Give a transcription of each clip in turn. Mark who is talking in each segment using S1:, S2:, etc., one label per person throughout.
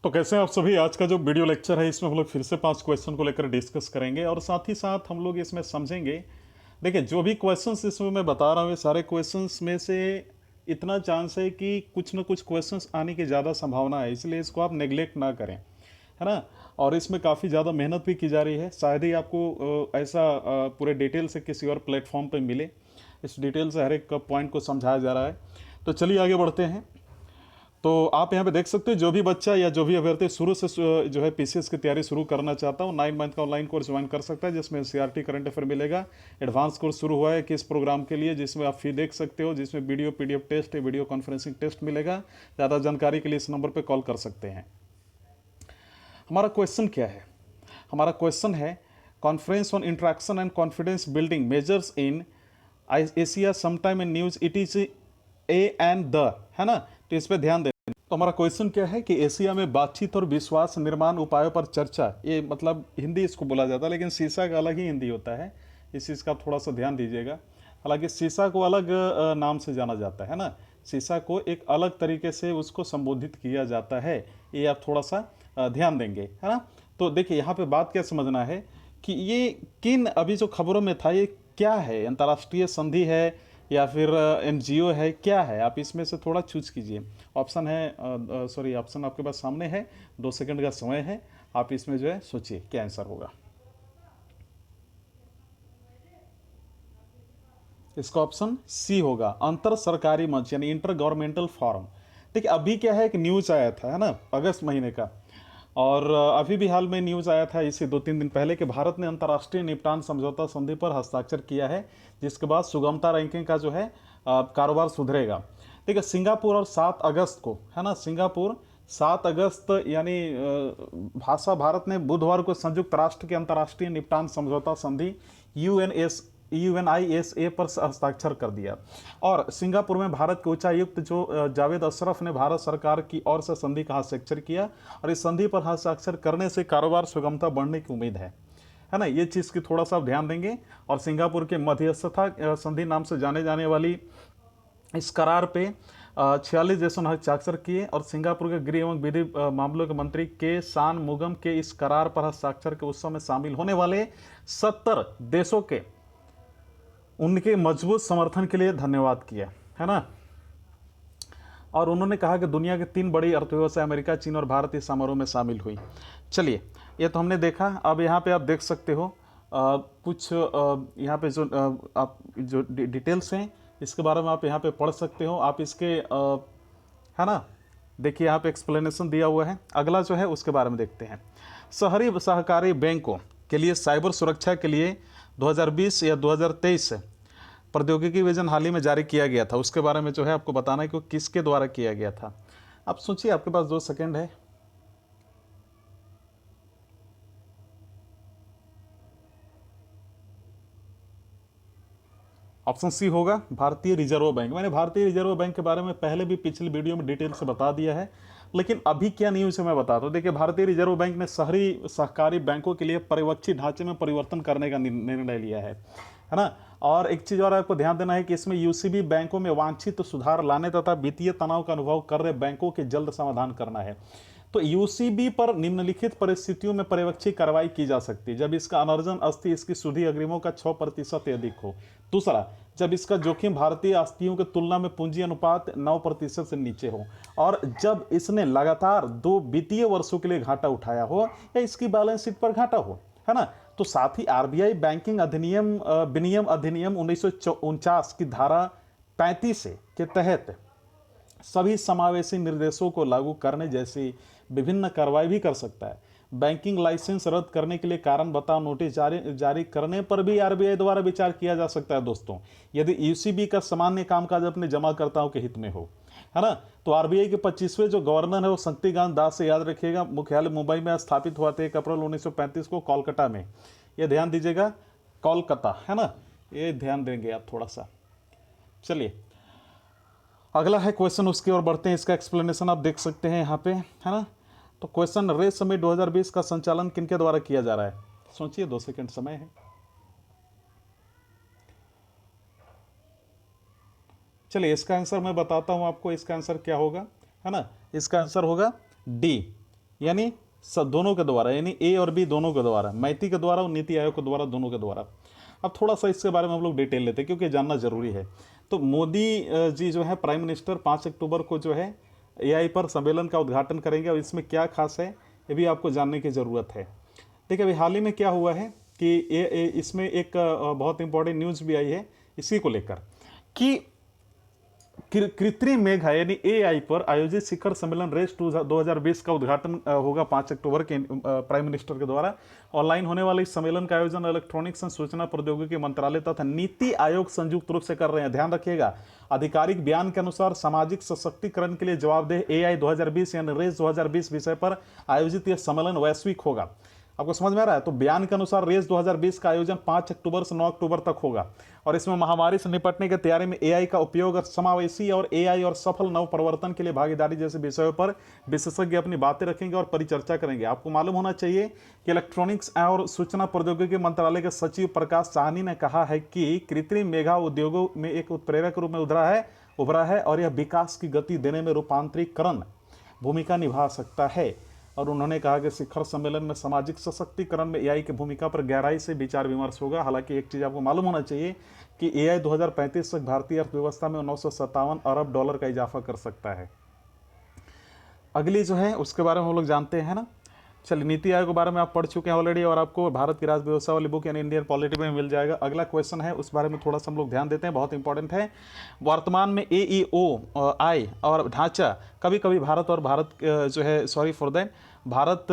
S1: तो कैसे हैं आप सभी। आज का जो वीडियो लेक्चर है इसमें हम लोग फिर से 5 क्वेश्चन को लेकर डिस्कस करेंगे और साथ ही साथ हम लोग इसमें समझेंगे। देखिए, जो भी क्वेश्चंस इसमें मैं बता रहा हूँ ये सारे क्वेश्चंस में से इतना चांस है कि कुछ ना कुछ क्वेश्चंस आने की ज़्यादा संभावना है, इसलिए इसको आप नेग्लेक्ट ना करें, है ना। और इसमें काफ़ी ज़्यादा मेहनत भी की जा रही है, शायद ही आपको ऐसा पूरे डिटेल से किसी और प्लेटफॉर्म पर मिले। इस डिटेल से हर एक पॉइंट को समझाया जा रहा है। तो चलिए आगे बढ़ते हैं। तो आप यहाँ पे देख सकते हैं, जो भी बच्चा या जो भी अभ्यर्थी शुरू से जो है पीसीएस की तैयारी शुरू करना चाहता हूँ, 9 मंथ का ऑनलाइन कोर्स ज्वाइन कर सकता है, जिसमें एनसीईआरटी करंट अफेयर मिलेगा। एडवांस कोर्स शुरू हुआ है किस प्रोग्राम के लिए, जिसमें आप फी देख सकते हो, जिसमें वीडियो पीडीएफ टेस्ट है, वीडियो कॉन्फ्रेंसिंग टेस्ट मिलेगा। ज़्यादा जानकारी के लिए इस नंबर पर कॉल कर सकते हैं। हमारा क्वेश्चन क्या है? हमारा क्वेश्चन है conference on interaction and confidence building measures in Asia sometime in news it is A and the, है ना। तो इस पर ध्यान दें। तो हमारा क्वेश्चन क्या है कि एशिया में बातचीत और विश्वास निर्माण उपायों पर चर्चा, ये मतलब हिंदी इसको बोला जाता है, लेकिन सीसा का अलग ही हिंदी होता है, इस चीज़ का थोड़ा सा ध्यान दीजिएगा। हालांकि सीसा को अलग नाम से जाना जाता है ना, सीसा को एक अलग तरीके से उसको संबोधित किया जाता है, ये आप थोड़ा सा ध्यान देंगे, है ना। तो देखिए यहाँ पे बात क्या समझना है कि ये किन अभी जो खबरों में था, ये क्या है, अंतर्राष्ट्रीय संधि है या फिर एनजीओ है, क्या है? आप इसमें से थोड़ा चूज कीजिए। ऑप्शन है, सॉरी, ऑप्शन आपके पास सामने है, 2 सेकंड का समय है, आप इसमें जो है सोचिए क्या आंसर होगा। इसका ऑप्शन सी होगा, अंतर सरकारी मंच यानी इंटर गवर्नमेंटल फोरम। देखिए अभी क्या है कि न्यूज आया था, है ना, अगस्त महीने का, और अभी भी हाल में न्यूज आया था इसी 2-3 दिन पहले कि भारत ने अंतर्राष्ट्रीय निपटान समझौता संधि पर हस्ताक्षर किया है, जिसके बाद सुगमता रैंकिंग का जो है कारोबार सुधरेगा। देखिए सिंगापुर और 7 अगस्त को, है ना, सिंगापुर 7 अगस्त यानी भाषा भारत ने बुधवार को संयुक्त राष्ट्र के अंतर्राष्ट्रीय निपटान समझौता संधि UNISA पर हस्ताक्षर कर दिया। और सिंगापुर में भारत के उच्चायुक्त जो जावेद अशरफ ने भारत सरकार की ओर से संधि का हस्ताक्षर किया, और इस संधि पर हस्ताक्षर करने से कारोबार सुगमता बढ़ने की उम्मीद है ना। ये चीज़ की थोड़ा सा ध्यान देंगे। और सिंगापुर के मध्यस्थता संधि नाम से जाने जाने वाली इस करार पे 46 देशों ने हस्ताक्षर किए, और सिंगापुर के गृह एवं विधि मामलों के मंत्री के सान मुगम के इस करार पर हस्ताक्षर के उत्सव में शामिल होने वाले 70 देशों के उनके मजबूत समर्थन के लिए धन्यवाद किया, है ना। और उन्होंने कहा कि दुनिया के 3 बड़ी अर्थव्यवस्था अमेरिका, चीन और भारत इस समारोह में शामिल हुई। चलिए, ये तो हमने देखा। अब यहाँ पे आप देख सकते हो कुछ यहाँ पे जो आप जो डिटेल्स हैं इसके बारे में आप यहाँ पे पढ़ सकते हो। आप इसके है ना, देखिए यहाँ पे एक्सप्लेनेशन दिया हुआ है। अगला जो है उसके बारे में देखते हैं। शहरी सहकारी बैंकों के लिए साइबर सुरक्षा के लिए 2020 या 2023 प्रौद्योगिकी विजन हाल ही में जारी किया गया था, उसके बारे में जो है आपको बताना है कि वो किसके द्वारा किया गया था। आप सोचिए, आपके पास 2 सेकंड है। ऑप्शन सी होगा भारतीय रिजर्व बैंक। मैंने भारतीय रिजर्व बैंक के बारे में पहले भी पिछले वीडियो में डिटेल से बता दिया है, लेकिन अभी क्या न्यूज़ है मैं बताता हूँ। देखिए, भारतीय रिजर्व बैंक ने शहरी सहकारी बैंकों के लिए पर्यवेक्षी ढांचे में परिवर्तन करने का निर्णय लिया है ना। और एक चीज़ और आपको ध्यान देना है कि इसमें यूसीबी बैंकों में वांछित सुधार लाने तथा वित्तीय तनाव का अनुभव कर रहे बैंकों के जल्द समाधान करना है। तो यूसीबी पर निम्नलिखित परिस्थितियों में पर्यवेक्षी कार्रवाई की जा सकती है: जब इसका अनर्जन अस्थि इसकी सुधि अग्रिमों का 6% से अधिक हो। दूसरा, जब इसका जोखिम भारतीय आस्तियों की तुलना में पूंजी अनुपात 9% से नीचे हो, और जब इसने लगातार 2 वित्तीय वर्षों के लिए घाटा उठाया हो या इसकी बैलेंस शीट पर घाटा हो, है ना। तो साथ ही आरबीआई बैंकिंग अधिनियम विनियम अधिनियम 1949 की धारा 35 के तहत सभी समावेशी निर्देशों को लागू करने जैसी विभिन्न कार्रवाई भी कर सकता है। बैंकिंग लाइसेंस रद्द करने के लिए कारण बताओ नोटिस जारी करने पर भी आरबीआई द्वारा विचार किया जा सकता है दोस्तों, यदि यूसीबी का सामान्य कामकाज अपने जमाकर्ताओं के हित में हो, है ना। तो आरबीआई के 25वें जो गवर्नर है वो शक्तिकांत दास से, याद रखिएगा, मुख्यालय मुंबई में स्थापित हुआ था 1 अप्रैल 1935 को कोलकाता में। ये ध्यान दीजिएगा, कोलकाता, है ना, ये ध्यान देंगे आप थोड़ा सा। चलिए अगला है क्वेश्चन, उसकी ओर बढ़ते हैं। इसका एक्सप्लेनेशन आप देख सकते हैं यहाँ पे, है ना। तो क्वेश्चन, रेस समिट 2020 का संचालन किनके द्वारा किया जा रहा है? सोचिए, 2 सेकंड समय है। चलिए इसका आंसर मैं बताता हूं आपको। इसका आंसर क्या होगा, है ना। इसका आंसर होगा डी, यानी दोनों के द्वारा, यानी ए और बी दोनों के द्वारा, मैती के द्वारा और नीति आयोग के द्वारा, दोनों के द्वारा। अब थोड़ा सा इसके बारे में हम लोग डिटेल लेते हैं क्योंकि जानना जरूरी है। तो मोदी जी जो है प्राइम मिनिस्टर 5 अक्टूबर को जो है एआई पर सम्मेलन का उद्घाटन करेंगे, और इसमें क्या खास है ये भी आपको जानने की ज़रूरत है। देखिए अभी हाल ही में क्या हुआ है कि इसमें एक बहुत इंपॉर्टेंट न्यूज़ भी आई है इसी को लेकर कि कृत्रिम मेघा यानी एआई पर आयोजित शिखर सम्मेलन रेस 2020 का उद्घाटन होगा 5 अक्टूबर के प्राइम मिनिस्टर के द्वारा। ऑनलाइन होने वाले इस सम्मेलन का आयोजन इलेक्ट्रॉनिक्स एंड सूचना प्रौद्योगिकी मंत्रालय तथा नीति आयोग संयुक्त रूप से कर रहे हैं। ध्यान रखिएगा, आधिकारिक बयान के अनुसार सामाजिक सशक्तिकरण के लिए जवाबदेह एआई 2020 यानी रेस 2020 विषय पर आयोजित यह सम्मेलन वैश्विक होगा। आपको समझ में आ रहा है? तो बयान के अनुसार रेस 2020 का आयोजन 5 अक्टूबर से 9 अक्टूबर तक होगा, और इसमें महामारी से निपटने की तैयारी में एआई का उपयोग और समावेशी और एआई और सफल नव प्रवर्तन के लिए भागीदारी जैसे विषयों पर विशेषज्ञ अपनी बातें रखेंगे और परिचर्चा करेंगे। आपको मालूम होना चाहिए कि इलेक्ट्रॉनिक्स और सूचना प्रौद्योगिकी मंत्रालय के सचिव प्रकाश साहनी ने कहा है कि कृत्रिम मेघा उद्योगों में एक उत्प्रेरक रूप में उभरा है और यह विकास की गति देने में रूपांतरीकरण भूमिका निभा सकता है। और उन्होंने कहा कि शिखर सम्मेलन में सामाजिक सशक्तिकरण में एआई की भूमिका पर गहराई से विचार विमर्श होगा। हालांकि एक चीज़ आपको मालूम होना चाहिए कि एआई 2035 तक भारतीय अर्थव्यवस्था में 957 अरब डॉलर का इजाफा कर सकता है। अगली जो है उसके बारे में हम लोग जानते हैं ना। चलिए, नीति आयोग के बारे में आप पढ़ चुके हैं ऑलरेडी, और आपको भारत की राज व्यवस्था वाली बुक यानी इंडियन पॉलिटी में मिल जाएगा। अगला क्वेश्चन है, उस बारे में थोड़ा सा हम लोग ध्यान देते हैं, बहुत इंपॉर्टेंट है। वर्तमान में AEOI और ढांचा कभी कभी भारत और भारत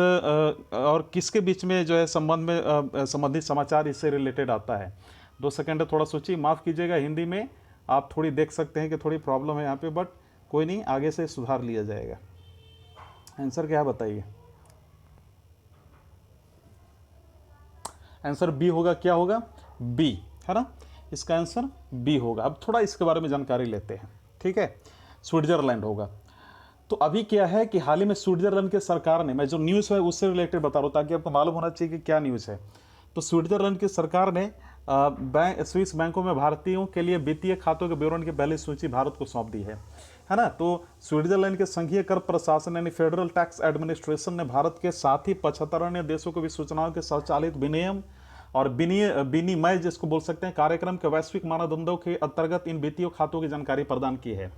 S1: और किसके बीच में जो है संबंधित समाचार इससे रिलेटेड आता है। 2 सेकेंड थोड़ा सोचिए, माफ़ कीजिएगा, हिंदी में आप थोड़ी देख सकते हैं कि थोड़ी प्रॉब्लम है यहाँ पे, बट कोई नहीं, आगे से सुधार लिया जाएगा। आंसर क्या बताइए? आंसर बी होगा। क्या होगा? बी, है ना, इसका आंसर बी होगा। अब थोड़ा इसके बारे में जानकारी लेते हैं, ठीक है। स्विट्जरलैंड होगा। तो अभी क्या है कि हाल ही में स्विट्जरलैंड के सरकार ने, मैं जो न्यूज़ है उससे रिलेटेड बता रहा हूँ ताकि आपको मालूम होना चाहिए कि क्या न्यूज़ है। तो स्विट्जरलैंड की सरकार ने स्विस बैंकों में भारतीयों के लिए वित्तीय खातों के विवरण की पहली सूची भारत को सौंप दी है ना। तो स्विट्जरलैंड के संघीय कर प्रशासन यानी फेडरल टैक्स एडमिनिस्ट्रेशन ने भारत के साथ ही 75 अन्य देशों को भी सूचनाओं के स्वचालित विनियम और विनिमय जिसको बोल सकते हैं कार्यक्रम के वैश्विक मानदंडों के अंतर्गत इन वित्तीय खातों की जानकारी प्रदान की है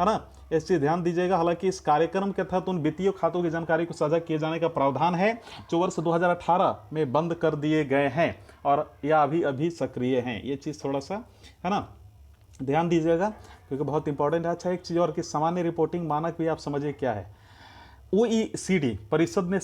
S1: ना। इस चीज़ ध्यान दीजिएगा। हालांकि इस कार्यक्रम के तहत उन वित्तीय खातों की जानकारी को साझा किए जाने का प्रावधान है जो वर्ष 2018 में बंद कर दिए गए हैं और या अभी सक्रिय हैं। ये चीज़ थोड़ा सा, है ना, ध्यान दीजिएगा क्योंकि बहुत इंपॉर्टेंट है। अच्छा, एक चीज़ और कि सामान्य रिपोर्टिंग मानक भी आप समझिए क्या है। OECD परिषद ने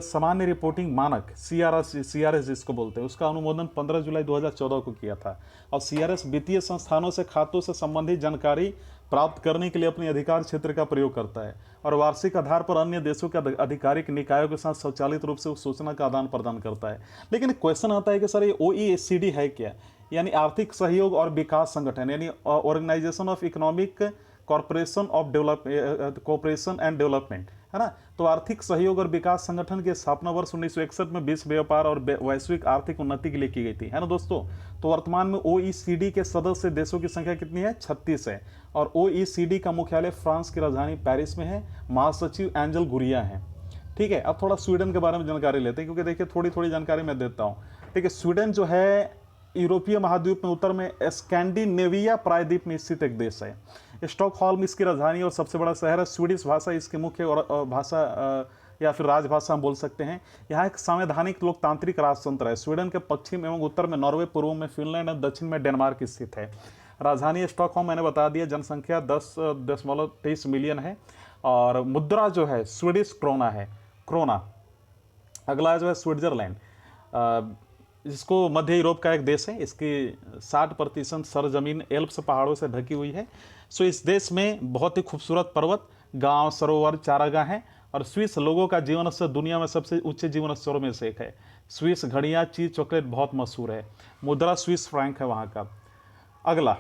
S1: सामान्य रिपोर्टिंग मानक CRS जिसको बोलते हैं उसका अनुमोदन 15 जुलाई 2014 को किया था। और CRS वित्तीय संस्थानों से खातों से संबंधित जानकारी प्राप्त करने के लिए अपने अधिकार क्षेत्र का प्रयोग करता है और वार्षिक आधार पर अन्य देशों के आधिकारिक निकायों के साथ स्वचालित रूप से उस सूचना का आदान प्रदान करता है। लेकिन क्वेश्चन आता है कि सर ये OECD है क्या? यानी आर्थिक सहयोग और विकास संगठन, यानी organization of economic corporation and development, है ना। तो आर्थिक सहयोग और विकास संगठन की स्थापना वर्ष 1961 में विश्व व्यापार और वैश्विक आर्थिक उन्नति के लिए की गई थी, है ना दोस्तों। तो वर्तमान में OECD के सदस्य देशों की संख्या कितनी है? 36 है। और OECD का मुख्यालय फ्रांस की राजधानी पेरिस में है। महासचिव एंजल गुरिया हैं, ठीक है। अब थोड़ा स्वीडन के बारे में जानकारी लेते हैं क्योंकि देखिए थोड़ी जानकारी मैं देता हूँ, ठीक है। स्वीडन जो है यूरोपीय महाद्वीप में उत्तर में स्कैंडिनेविया प्रायद्वीप में स्थित एक देश है। स्टॉकहोल्म इसकी राजधानी और सबसे बड़ा शहर है। स्वीडिश भाषा इसकी मुख्य भाषा या फिर राजभाषा हम बोल सकते हैं। यहाँ एक संवैधानिक लोकतांत्रिक राजतंत्र है। स्वीडन के पश्चिम एवं उत्तर में नॉर्वे, पूर्व में फिनलैंड और दक्षिण में डेनमार्क स्थित है। राजधानी स्टॉकहोल्म मैंने बता दिया। जनसंख्या 10.23 मिलियन है और मुद्रा जो है स्वीडिश क्रोना है, क्रोना। अगला जो है स्विट्जरलैंड, जिसको मध्य यूरोप का एक देश है। इसकी 60% सरजमीन एल्प्स पहाड़ों से ढकी हुई है। सो इस देश में बहुत ही खूबसूरत पर्वत, गांव, सरोवर, चारागाह हैं और स्विस लोगों का जीवन स्तर दुनिया में सबसे उच्च जीवन स्तरों में से एक है। स्विस घड़ियाँ, चीज़, चॉकलेट बहुत मशहूर है। मुद्रा स्विस फ्रैंक है वहाँ का। अगला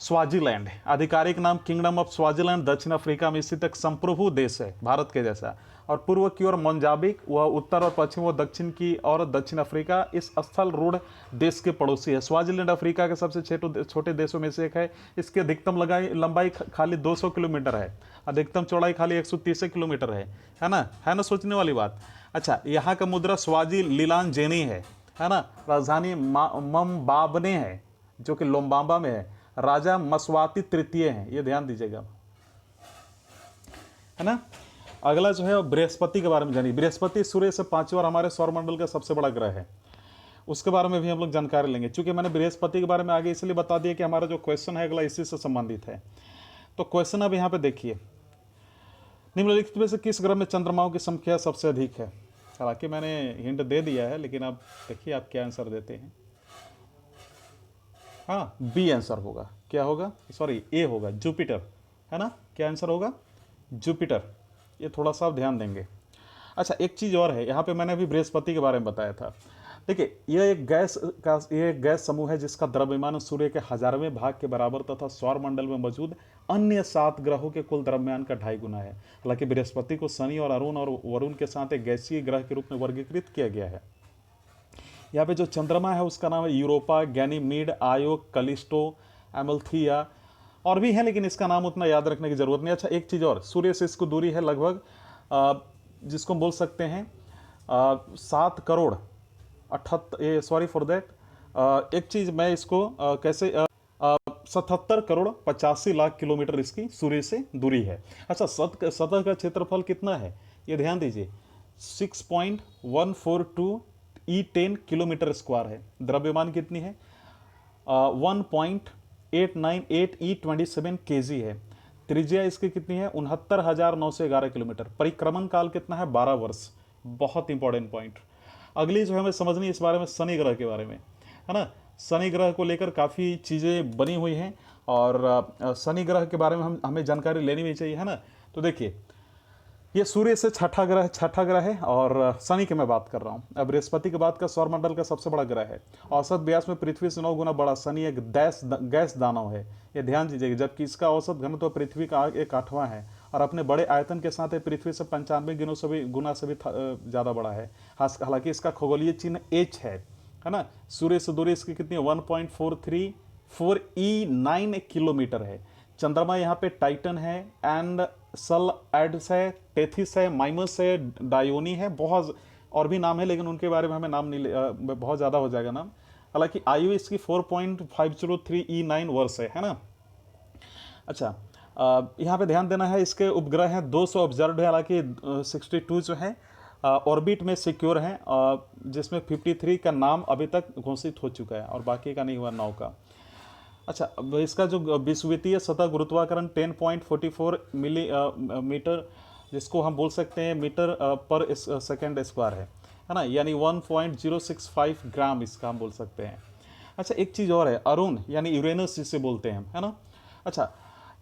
S1: स्वाजीलैंड, आधिकारिक नाम किंगडम ऑफ स्वाजीलैंड, दक्षिण अफ्रीका में स्थित एक संप्रभु देश है भारत के जैसा। और पूर्व की ओर मोजाम्बिक, वह उत्तर और पश्चिम व दक्षिण की और दक्षिण अफ्रीका इस स्थल रूढ़ देश के पड़ोसी है। स्वाजीलैंड अफ्रीका के सबसे छोटे देशों में से एक है। इसकी अधिकतम लंबाई खाली 200 किलोमीटर है, अधिकतम चौड़ाई खाली 130 किलोमीटर है ना सोचने वाली बात। अच्छा, यहाँ का मुद्रा स्वाजी लीलान जेनी है ना। राजधानी मम्बाबने है जो कि लोम्बाम्बा में है। राजा मस्वाती तृतीय हैं, ये ध्यान दीजिएगा, है ना। अगला जो है बृहस्पति के बारे में जानिए। बृहस्पति सूर्य से 5वें और हमारे सौरमंडल का सबसे बड़ा ग्रह है, उसके बारे में भी हम लोग जानकारी लेंगे। चूंकि मैंने बृहस्पति के बारे में आगे इसलिए बता दिया कि हमारा जो क्वेश्चन है अगला इसी से संबंधित है। तो क्वेश्चन अब यहाँ पे देखिए, निम्नलिखित में से किस ग्रह में चंद्रमाओं की संख्या सबसे अधिक है। हालांकि मैंने हिंट दे दिया है, लेकिन अब देखिए आप क्या आंसर देते हैं। हाँ, बी आंसर होगा। क्या होगा, सॉरी ए होगा, जुपिटर, है ना। क्या आंसर होगा, जुपिटर। ये थोड़ा सा आप ध्यान देंगे। अच्छा, एक चीज़ और है, यहाँ पे मैंने अभी बृहस्पति के बारे में बताया था। देखिए, यह एक गैस समूह है जिसका द्रव्यमान सूर्य के 1000वें भाग के बराबर तथा सौरमंडल में मौजूद अन्य 7 ग्रहों के कुल द्रव्यमान का 2.5 गुना है। हालांकि बृहस्पति को शनि और अरुण और वरुण के साथ एक गैसीय ग्रह के रूप में वर्गीकृत किया गया है। यहाँ पे जो चंद्रमा है उसका नाम है यूरोपा, गैनीमीड, आयो, कलिस्टो, एमल्थिया और भी है, लेकिन इसका नाम उतना याद रखने की जरूरत नहीं। अच्छा, एक चीज़ और, सूर्य से इसको दूरी है लगभग जिसको हम बोल सकते हैं 7 करोड़ 78, सॉरी फॉर दैट, एक चीज़ मैं इसको कैसे 77 करोड़ 85 लाख किलोमीटर इसकी सूर्य से दूरी है। अच्छा, सतह का क्षेत्रफल कितना है ये ध्यान दीजिए, 6.142 E10 किलोमीटर स्क्वायर है। द्रव्यमान कितनी है 1.898 E27 kg है। त्रिज्या इसकी कितनी है 69,911 किलोमीटर। परिक्रमण काल कितना है 12 वर्ष। बहुत इंपॉर्टेंट पॉइंट। अगली जो हमें समझनी इस बारे में शनि ग्रह के बारे में, है ना। शनि ग्रह को लेकर काफ़ी चीज़ें बनी हुई हैं और शनि ग्रह के बारे में हमें जानकारी लेनी भी चाहिए, है ना। तो देखिए, ये सूर्य से छठा ग्रह है और शनि की मैं बात कर रहा हूँ। अब बृहस्पति के बाद का सौरमंडल का सबसे बड़ा ग्रह है। औसत व्यास में पृथ्वी से 9 गुना बड़ा शनि एक गैस दानव है, ये ध्यान दीजिएगा। जबकि इसका औसत घनत्व पृथ्वी का 1/8 है और अपने बड़े आयतन के साथ पृथ्वी से 95 गुना से भी ज़्यादा बड़ा है। हालांकि इसका खगोलीय चिन्ह H है ना। सूर्य से दूरी इसकी कितनी है 1.434 E9 किलोमीटर है। चंद्रमा यहाँ पे टाइटन है, एंड सल एड्स है, टेथिस है, माइमस है, डायोनी है, बहुत और भी नाम है, लेकिन उनके बारे में हमें नाम नहीं बहुत ज़्यादा हो जाएगा नाम। हालांकि आयु इसकी 4.503 E9 वर्ष है ना। अच्छा, यहाँ पे ध्यान देना है, इसके उपग्रह हैं 200 ऑब्जर्व है। हालांकि 62 जो है ऑर्बिट में सिक्योर हैं, जिसमें 53 का नाम अभी तक घोषित हो चुका है और बाकी का नहीं हुआ 9 का। अच्छा, इसका जो विश्ववितीय सतह गुरुत्वाकर्षण 10.44 मिलीमीटर, जिसको हम बोल सकते हैं मीटर पर सेकेंड स्क्वायर है ना, यानी 1.065 ग्राम इसका हम बोल सकते हैं। अच्छा, एक चीज़ और है, अरुण यानी यूरेनस जिसे बोलते हैं, है ना। अच्छा,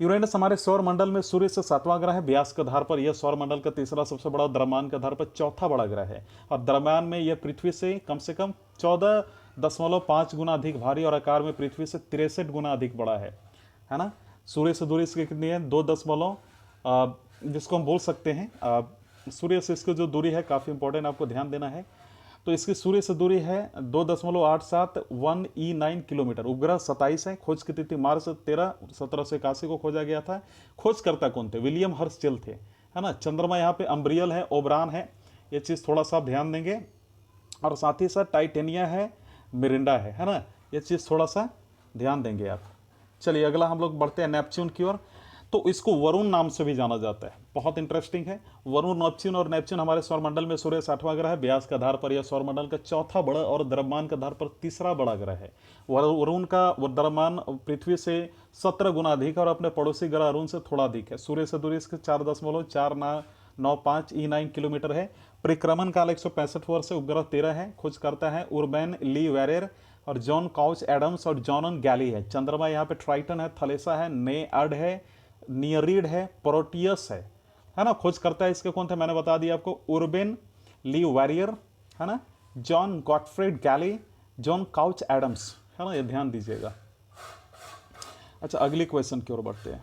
S1: यूरेनस हमारे सौरमंडल में सूर्य से 7वां ग्रह है। व्यास के आधार पर यह सौरमंडल का तीसरा सबसे बड़ा, द्रव्यमान के आधार पर चौथा बड़ा ग्रह है और द्रव्यमान में यह पृथ्वी से कम 14.5 गुना अधिक भारी और आकार में पृथ्वी से 63 गुना अधिक बड़ा है ना। सूर्य से दूरी इसकी कितनी है 2 दशमलव, जिसको हम बोल सकते हैं सूर्य से इसकी जो दूरी है काफ़ी इंपॉर्टेंट, आपको ध्यान देना है। तो इसकी सूर्य से दूरी है 2.871 E9 किलोमीटर। उपग्रह 27 है। खोज की तिथि मार्च 13 1781 को खोजा गया था। खोजकर्ता कौन थे, विलियम हर्शचेल थे, है ना। चंद्रमा यहाँ पे अम्ब्रियल है, ओबरान है, ये चीज़ थोड़ा सा ध्यान देंगे। और साथ ही साथ टाइटेनिया है, मिरिंडा है ना, ये चीज़ थोड़ा सा ध्यान देंगे आप। चलिए अगला हम लोग बढ़ते हैं नेपच्यून की ओर। तो इसको वरुण नाम से भी जाना जाता है, बहुत इंटरेस्टिंग है। वरुण, नेपच्यून और नेपच्यून हमारे सौरमंडल में सूर्य 60वां ग्रह है। व्यास के आधार पर यह सौरमंडल का चौथा बड़ा और द्रव्यमान के आधार पर तीसरा बड़ा ग्रह है। वरुण का द्रव्यमान पृथ्वी से 17 गुना अधिक है और अपने पड़ोसी ग्रह अरुण से थोड़ा अधिक है। सूर्य से दूरी इसके 4.495 E9 किलोमीटर है। परिक्रमण काल 165 वर्ष से। उपग्रह 13 है। खोज करता है उर्बेन ली वेरेर और जॉन काउच एडम्स और जॉनन गैली है। चंद्रमा यहाँ पे ट्राइटन है, थलेसा है, नेअड है, नियरीड है, प्रोटियस है ना। खोज करता है इसके कौन थे, मैंने बता दिया आपको, उर्बेन ली वेरियर, है ना, जॉन गॉटफ्रेड गैली, जॉन काउच एडम्स, है ना, ये ध्यान दीजिएगा। अच्छा, अगली क्वेश्चन की ओर बढ़ते हैं।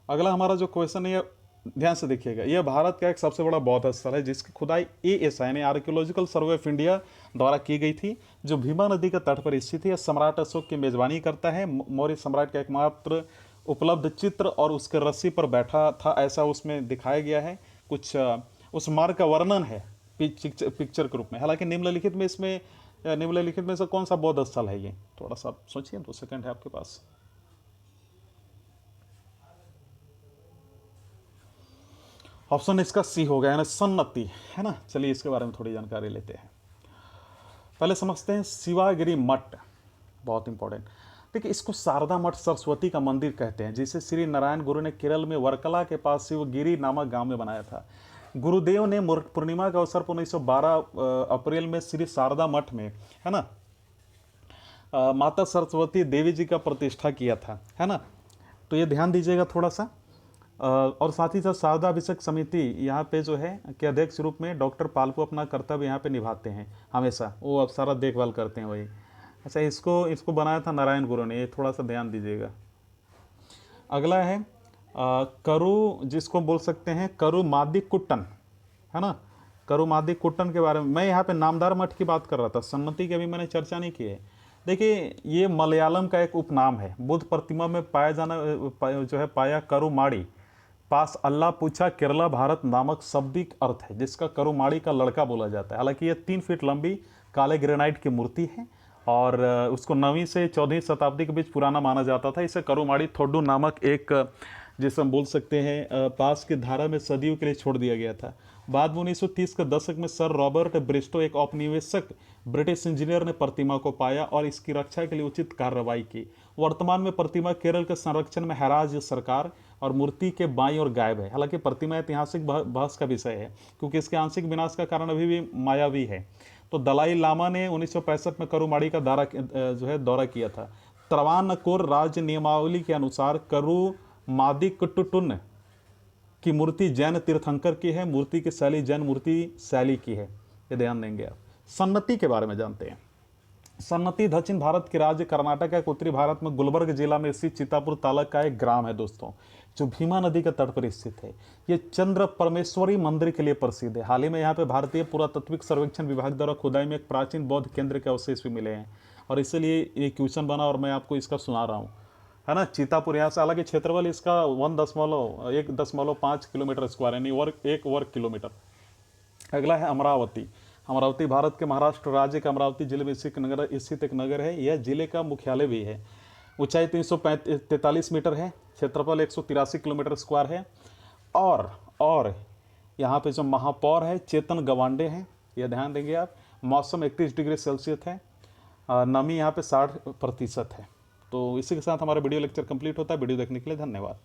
S1: अगला हमारा जो क्वेश्चन है, ये ध्यान से देखिएगा। यह भारत का एक सबसे बड़ा बौद्ध स्थल है जिसकी खुदाई ASI यानी आर्कियोलॉजिकल सर्वे ऑफ इंडिया द्वारा की गई थी, जो भीमा नदी के तट पर स्थित है। सम्राट अशोक की मेजबानी करता है। मौर्य सम्राट का एकमात्र उपलब्ध चित्र और उसके रस्सी पर बैठा था ऐसा उसमें दिखाया गया है। कुछ उस मार्ग का वर्णन है पिक्चर के रूप में। हालांकि निम्नलिखित में से कौन सा बौद्ध स्थल है ये, थोड़ा सा सोचिए, 2 सेकंड है आपके पास। ऑप्शन इसका सी हो गया, यानी सन्नति, है ना। चलिए इसके बारे में थोड़ी जानकारी लेते हैं। पहले समझते हैं शिवागिरी मठ, बहुत इंपॉर्टेंट। देखिए, इसको शारदा मठ सरस्वती का मंदिर कहते हैं, जिसे श्री नारायण गुरु ने केरल में वर्कला के पास शिवगिरी नामक गांव में बनाया था। गुरुदेव ने पूर्णिमा के अवसर पर 1912 अप्रैल में श्री शारदा मठ में, है ना, माता सरस्वती देवी जी का प्रतिष्ठा किया था, है ना। तो ये ध्यान दीजिएगा थोड़ा सा। और साथ ही साथ शारदा अभिषेक समिति यहाँ पे जो है के अध्यक्ष रूप में डॉक्टर पालपू अपना कर्तव्य यहाँ पे निभाते हैं हमेशा, वो अब सारा देखभाल करते हैं वही। अच्छा, इसको बनाया था नारायण गुरु ने, ये थोड़ा सा ध्यान दीजिएगा। अगला है करु, जिसको बोल सकते हैं करु मादी कुट्टन, है ना। करु मादी कुट्टन के बारे में मैं यहाँ पे नामदार मठ की बात कर रहा था, सन्नति की अभी मैंने चर्चा नहीं की है। देखिए, ये मलयालम का एक उपनाम है। बुद्ध प्रतिमा में जो है पाया करुमाड़ी पास अल्लाह पूछा केरला भारत नामक शाब्दिक अर्थ है, जिसका करुमाड़ी का लड़का बोला जाता है। हालांकि ये 3 फीट लंबी काले ग्रेनाइट की मूर्ति है और उसको 9वीं से 14वीं शताब्दी के बीच पुराना माना जाता था। इसे करुमाड़ी थोडू नामक एक, जिसे हम बोल सकते हैं, पास की धारा में सदियों के लिए छोड़ दिया गया था। बाद में 1930 के दशक में सर रॉबर्ट ब्रिस्टो, एक औपनिवेशिक ब्रिटिश इंजीनियर, ने प्रतिमा को पाया और इसकी रक्षा के लिए उचित कार्रवाई की। वर्तमान में प्रतिमा केरल के संरक्षण में है राज्य सरकार और मूर्ति के बाईं ओर गायब है। हालांकि प्रतिमा ऐतिहासिक बहस का विषय है, क्योंकि इसके आंशिक विनाश का कारण अभी भी मायावी है। तो दलाई लामा ने 1965 में करुमाड़ी का दौरा किया था। त्रावणकोर राज्य नियमावली के अनुसार करुमादिकुट्टुन की मूर्ति जैन तीर्थंकर की है। मूर्ति की शैली जैन मूर्ति शैली की है, ये ध्यान देंगे आप। सन्नति के बारे में जानते हैं। सन्नति दक्षिण भारत के राज्य कर्नाटक के उत्तरी भारत में गुलबर्ग जिला में स्थित चित्तापुर तालुक का एक ग्राम है दोस्तों, जो भीमा नदी के तट पर स्थित है। ये चंद्र परमेश्वरी मंदिर के लिए प्रसिद्ध है। हाल ही में यहाँ पे भारतीय पुरातत्विक सर्वेक्षण विभाग द्वारा खुदाई में एक प्राचीन बौद्ध केंद्र के अवशेष भी मिले हैं और इसलिए ये क्वेश्चन बना और मैं आपको इसका सुना रहा हूँ, है ना। चितापुर यहाँ से, हालांकि क्षेत्रफल इसका 1.5 किलोमीटर स्क्वायर यानी 1 वर्ग किलोमीटर। अगला है अमरावती। अमरावती भारत के महाराष्ट्र राज्य के अमरावती जिले में स्थित एक नगर है। यह जिले का मुख्यालय भी है। ऊंचाई 343 मीटर है, क्षेत्रफल 183 किलोमीटर स्क्वायर है। और यहाँ पे जो महापौर है चेतन गवांडे हैं, यह ध्यान देंगे आप। मौसम 31 डिग्री सेल्सियस है। नमी यहाँ पे 60% है। तो इसी के साथ हमारा वीडियो लेक्चर कंप्लीट होता है। वीडियो देखने के लिए धन्यवाद।